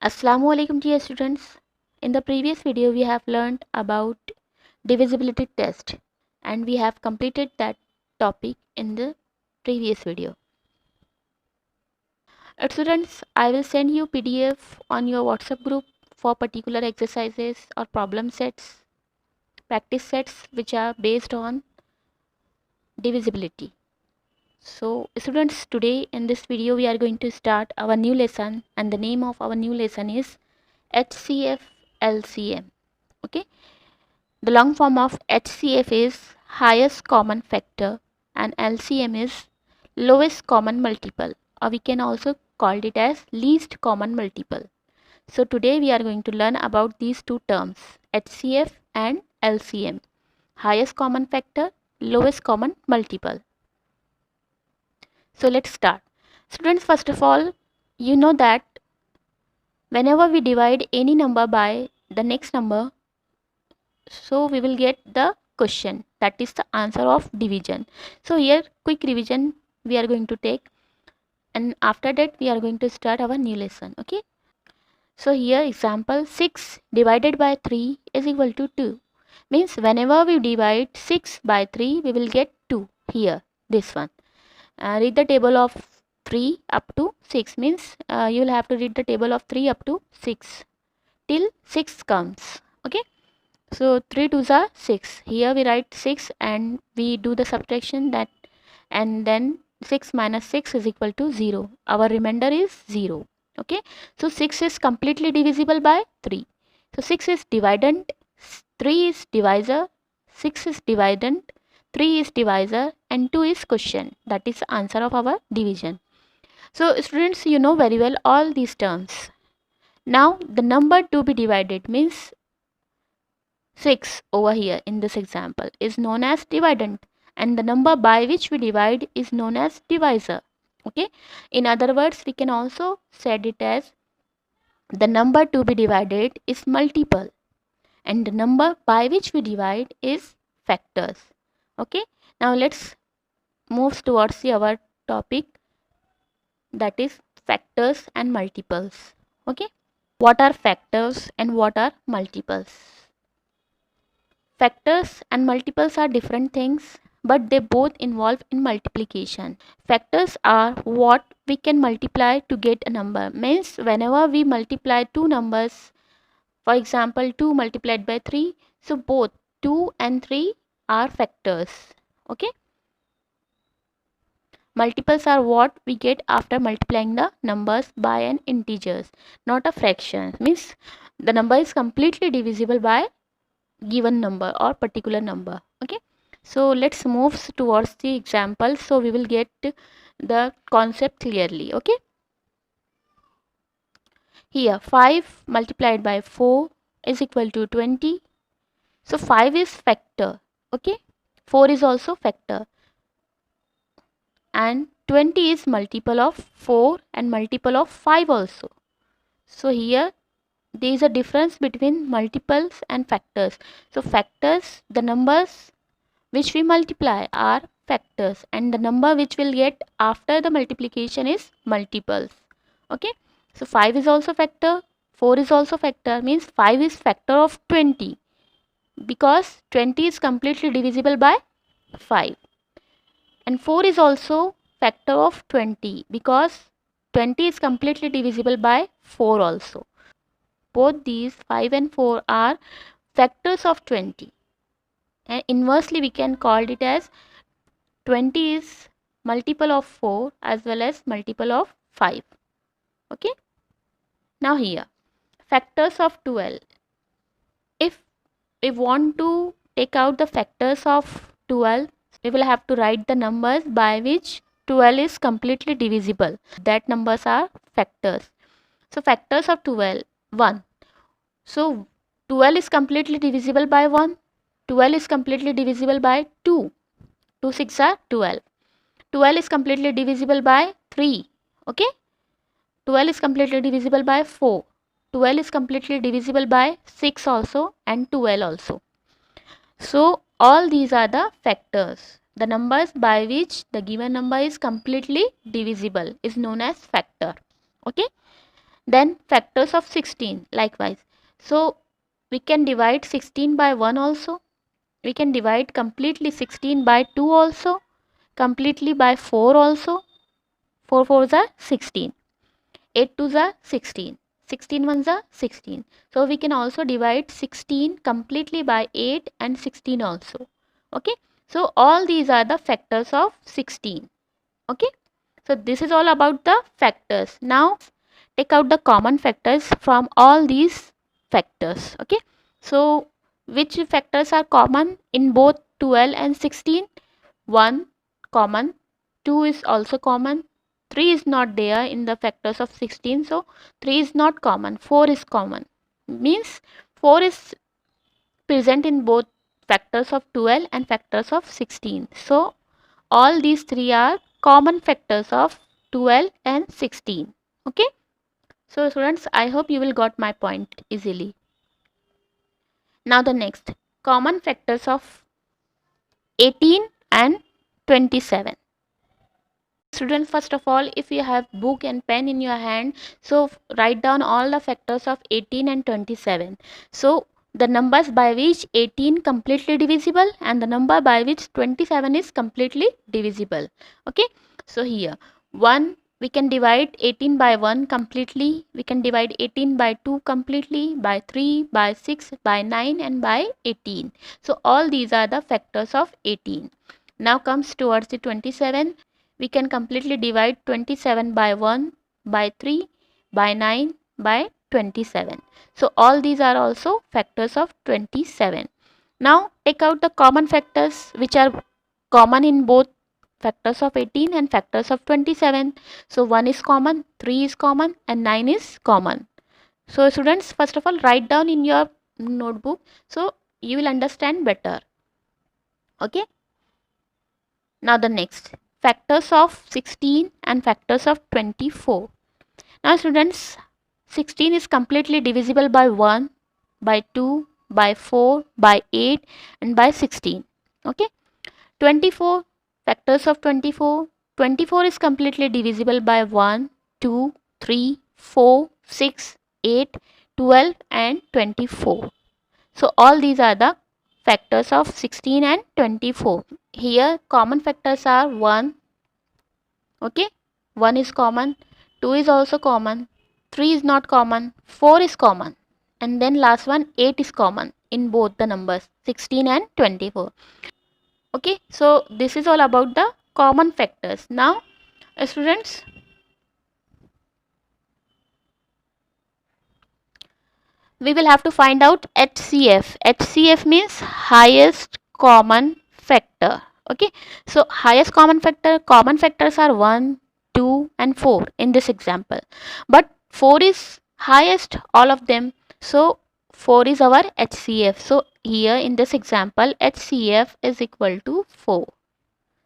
Assalamu alaikum dear students. In the previous video we have learned about divisibility test and we have completed that topic in the previous video. Students, I will send you PDF on your WhatsApp group for particular exercises or problem sets, practice sets which are based on divisibility. So students, today in this video we are going to start our new lesson and the name of our new lesson is HCF LCM. Okay. The long form of HCF is highest common factor and LCM is lowest common multiple, or we can also call it as least common multiple. So today we are going to learn about these two terms, HCF and LCM, highest common factor, lowest common multiple. So let's start. Students, first of all, you know that whenever we divide any number by the next number, so we will get the question, that is the answer of division. So here quick revision we are going to take, and after that we are going to start our new lesson. Okay, so here example, 6 divided by 3 is equal to 2, means whenever we divide 6 by 3 we will get 2. Here this one, read the table of 3 up to 6, means you will have to read the table of 3 up to 6 till 6 comes. Okay, so 3 2s are 6. Here we write 6 and we do the subtraction, that, and then 6 minus 6 is equal to 0. Our remainder is 0. Okay, so 6 is completely divisible by 3. So 6 is dividend, 3 is divisor, 6 is dividend, 3 is divisor, and 2 is quotient. That is the answer of our division. So students, you know very well all these terms. Now the number to be divided means 6 over here in this example is known as dividend, and the number by which we divide is known as divisor. Okay, in other words we can also said it as the number to be divided is multiple and the number by which we divide is factors. Okay, now let's move towards our topic, that is factors and multiples. Okay, what are factors and what are multiples? Factors and multiples are different things, but they both involve in multiplication. Factors are what we can multiply to get a number. Means whenever we multiply two numbers, for example 2 multiplied by 3, so both 2 and 3 are factors. Okay. Multiples are what we get after multiplying the numbers by an integers, not a fraction. Means the number is completely divisible by given number or particular number. Okay, so let's move towards the example so we will get the concept clearly. Okay, here 5 multiplied by 4 is equal to 20. So 5 is factor. Okay, 4 is also factor and 20 is multiple of 4 and multiple of 5 also. So here there is a difference between multiples and factors. So factors, the numbers which we multiply are factors and the number which we'll get after the multiplication is multiples. Okay, so 5 is also factor, 4 is also factor, means 5 is factor of 20 because 20 is completely divisible by 5, and 4 is also factor of 20 because 20 is completely divisible by 4 also. Both these 5 and 4 are factors of 20, and inversely we can call it as 20 is multiple of 4 as well as multiple of 5. Okay, now here factors of 12. If we want to take out the factors of 12, we will have to write the numbers by which 12 is completely divisible. That numbers are factors. So factors of 12, 1. So 12 is completely divisible by 1. 12 is completely divisible by 2. 2 6 are 12. 12 is completely divisible by 3. Okay, 12 is completely divisible by 4. 12 is completely divisible by 6 also and 12 also. So all these are the factors. The numbers by which the given number is completely divisible is known as factor. Okay, Then factors of 16 likewise. So we can divide 16 by 1 also. We can divide completely 16 by 2 also. Completely by 4 also. 4 4s are 16. 8 2s are 16. 16 1s are 16. So we can also divide 16 completely by 8 and 16 also. Okay. So all these are the factors of 16. Okay. So this is all about the factors. Now take out the common factors from all these factors. Okay. So which factors are common in both 12 and 16? 1 common, 2 is also common, 3 is not there in the factors of 16, so 3 is not common, 4 is common. Means 4 is present in both factors of 12 and factors of 16. So all these three are common factors of 12 and 16. Okay. So students, I hope you will got my point easily. Now the next, common factors of 18 and 27. Students, first of all, if you have book and pen in your hand, so write down all the factors of 18 and 27. So the numbers by which 18 completely divisible and the number by which 27 is completely divisible. Okay. So here 1, we can divide 18 by 1 completely, we can divide 18 by 2 completely, by 3, by 6, by 9 and by 18. So all these are the factors of 18. Now comes towards the 27. We can completely divide 27 by 1, by 3, by 9, by 27. So all these are also factors of 27. Now take out the common factors which are common in both factors of 18 and factors of 27. So 1 is common, 3 is common and 9 is common. So students, first of all, write down in your notebook so you will understand better. Okay. Now the next, factors of 16 and factors of 24. Now students, 16 is completely divisible by 1, by 2, by 4, by 8 and by 16. Okay. 24, factors of 24. 24 is completely divisible by 1, 2, 3, 4, 6, 8, 12 and 24. So all these are the factors of 16 and 24. Here common factors are 1. Okay. 1 is common, 2 is also common, 3 is not common, 4 is common, and then last one 8 is common in both the numbers 16 and 24. Okay. So this is all about the common factors. Now students, we will have to find out HCF. HCF means highest common factor. Okay. So highest common factors are 1, 2 and 4 in this example, but 4 is highest all of them, so 4 is our HCF. So here in this example HCF is equal to 4.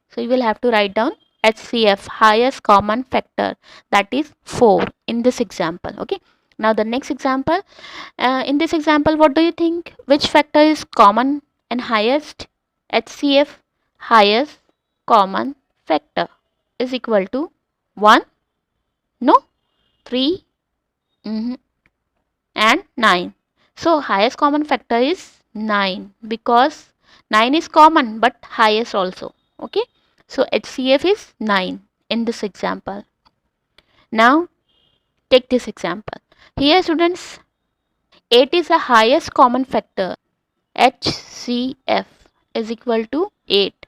So you will have to write down HCF, highest common factor, that is 4 in this example. Okay. Now the next example, in this example, what do you think? Which factor is common and highest? HCF, highest common factor, is equal to 1, no, 3, and 9. So highest common factor is 9 because 9 is common but highest also. Okay. So HCF is 9 in this example. Now take this example. Here students, 8 is the highest common factor. HCF is equal to 8.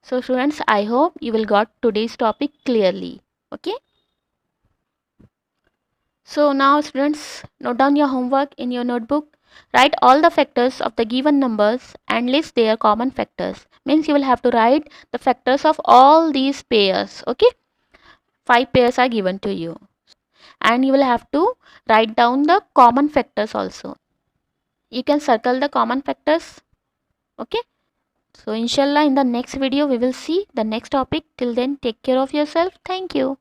So students, I hope you will got today's topic clearly. Okay. So now students, note down your homework in your notebook. Write all the factors of the given numbers and list their common factors. Means you will have to write the factors of all these pairs. Okay. 5 pairs are given to you. And you will have to write down the common factors also. You can circle the common factors. Okay. So inshallah in the next video we will see the next topic. Till then, take care of yourself. Thank you.